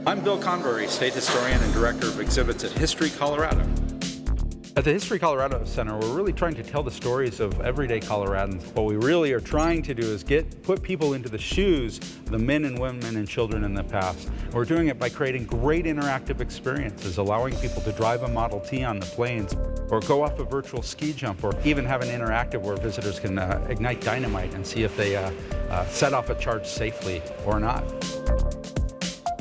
I'm Bill Convery, State Historian and Director of Exhibits at History Colorado. At the History Colorado Center, we're really trying to tell the stories of everyday Coloradans. What we really are trying to do is put people into the shoes of the men and women and children in the past. We're doing it by creating great interactive experiences, allowing people to drive a Model T on the plains, or go off a virtual ski jump, or even have an interactive where visitors can ignite dynamite and see if they set off a charge safely or not.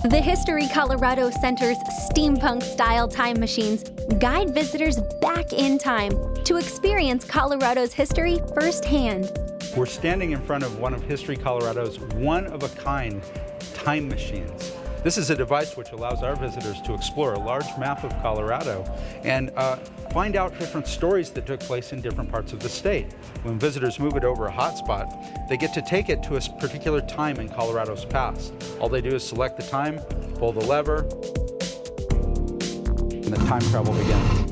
The History Colorado Center's steampunk-style time machines guide visitors back in time to experience Colorado's history firsthand. We're standing in front of one of History Colorado's one-of-a-kind time machines. This is a device which allows our visitors to explore a large map of Colorado and find out different stories that took place in different parts of the state. When visitors move it over a hotspot, they get to take it to a particular time in Colorado's past. All they do is select the time, pull the lever, and the time travel begins.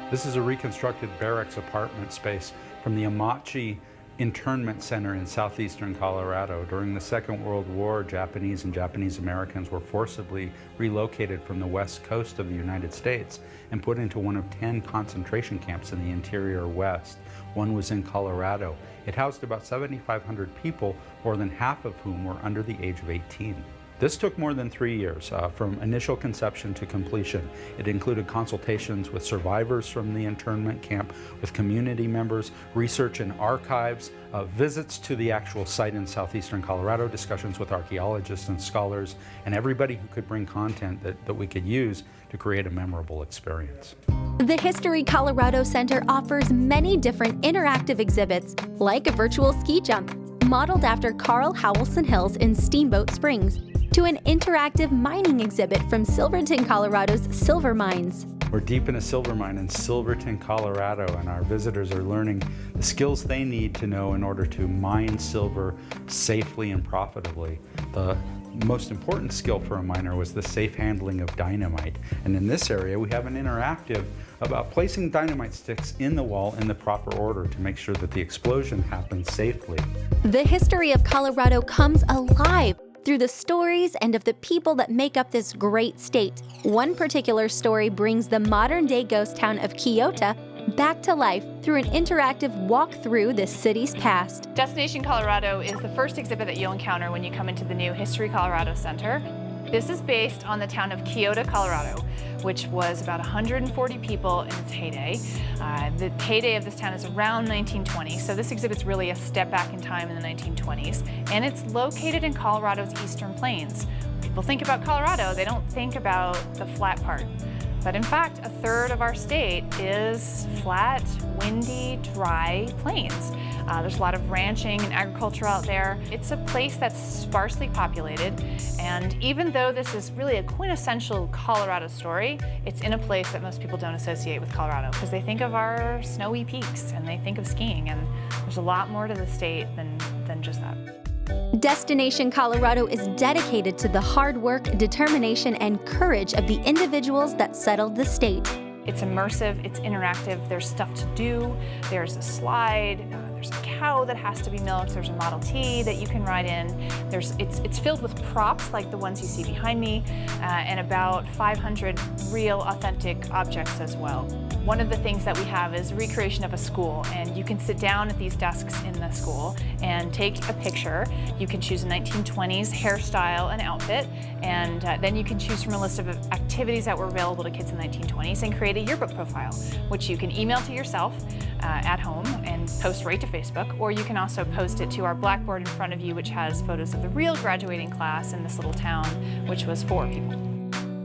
This is a reconstructed barracks apartment space from the Omachi Internment Center in southeastern Colorado. During the Second World War, Japanese and Japanese Americans were forcibly relocated from the west coast of the United States and put into one of 10 concentration camps in the interior west. One was in Colorado. It housed about 7,500 people, more than half of whom were under the age of 18. This took more than 3 years, from initial conception to completion. It included consultations with survivors from the internment camp, with community members, research and archives, visits to the actual site in southeastern Colorado, discussions with archaeologists and scholars, and everybody who could bring content that we could use to create a memorable experience. The History Colorado Center offers many different interactive exhibits, like a virtual ski jump, modeled after Carl Howelson Hills in Steamboat Springs, to an interactive mining exhibit from Silverton, Colorado's silver mines. We're deep in a silver mine in Silverton, Colorado, and our visitors are learning the skills they need to know in order to mine silver safely and profitably. The most important skill for a miner was the safe handling of dynamite. And in this area, we have an interactive about placing dynamite sticks in the wall in the proper order to make sure that the explosion happens safely. The history of Colorado comes alive through the stories and of the people that make up this great state. One particular story brings the modern-day ghost town of Kyoto back to life through an interactive walk through the city's past. Destination Colorado is the first exhibit that you'll encounter when you come into the new History Colorado Center. This is based on the town of Kyoto, Colorado, which was about 140 people in its heyday. The heyday of this town is around 1920, so this exhibit's really a step back in time in the 1920s, and it's located in Colorado's eastern plains. People think about Colorado, they don't think about the flat part. But in fact, a third of our state is flat, windy, dry plains. There's a lot of ranching and agriculture out there. It's a place that's sparsely populated, and even though this is really a quintessential Colorado story, it's in a place that most people don't associate with Colorado because they think of our snowy peaks and they think of skiing, and there's a lot more to the state than just that. Destination Colorado is dedicated to the hard work, determination, and courage of the individuals that settled the state. It's immersive, it's interactive, there's stuff to do, there's a slide, there's a cow that has to be milked, there's a Model T that you can ride in, it's filled with props like the ones you see behind me, and about 500 real authentic objects as well. One of the things that we have is a recreation of a school, and you can sit down at these desks in the school and take a picture. You can choose a 1920s hairstyle and outfit, and then you can choose from a list of activities that were available to kids in the 1920s and create a yearbook profile, which you can email to yourself at home and post right to Facebook, or you can also post it to our blackboard in front of you, which has photos of the real graduating class in this little town, which was 4 people.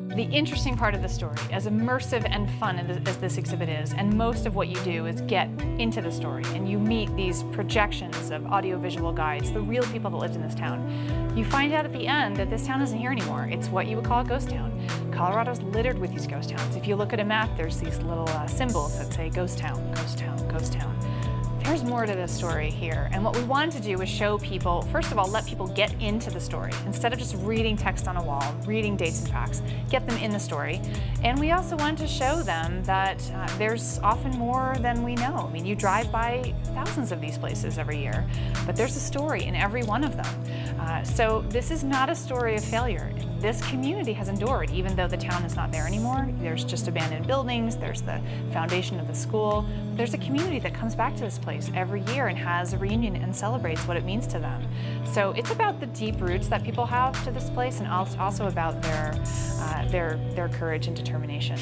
The interesting part of the story, as immersive and fun as this exhibit is, and most of what you do is get into the story and you meet these projections of audiovisual guides, the real people that lived in this town. You find out at the end that this town isn't here anymore. It's what you would call a ghost town. Colorado's littered with these ghost towns. If you look at a map, there's these little symbols that say ghost town, ghost town, ghost town. there's more to this story here. And what we wanted to do was show people, first of all, let people get into the story. Instead of just reading text on a wall, reading dates and facts, get them in the story. And we also wanted to show them that there's often more than we know. I mean, you drive by thousands of these places every year, but there's a story in every one of them. So this is not a story of failure. This community has endured, even though the town is not there anymore. There's just abandoned buildings, there's the foundation of the school. There's a community that comes back to this place every year and has a reunion and celebrates what it means to them. So it's about the deep roots that people have to this place, and also about their courage and determination.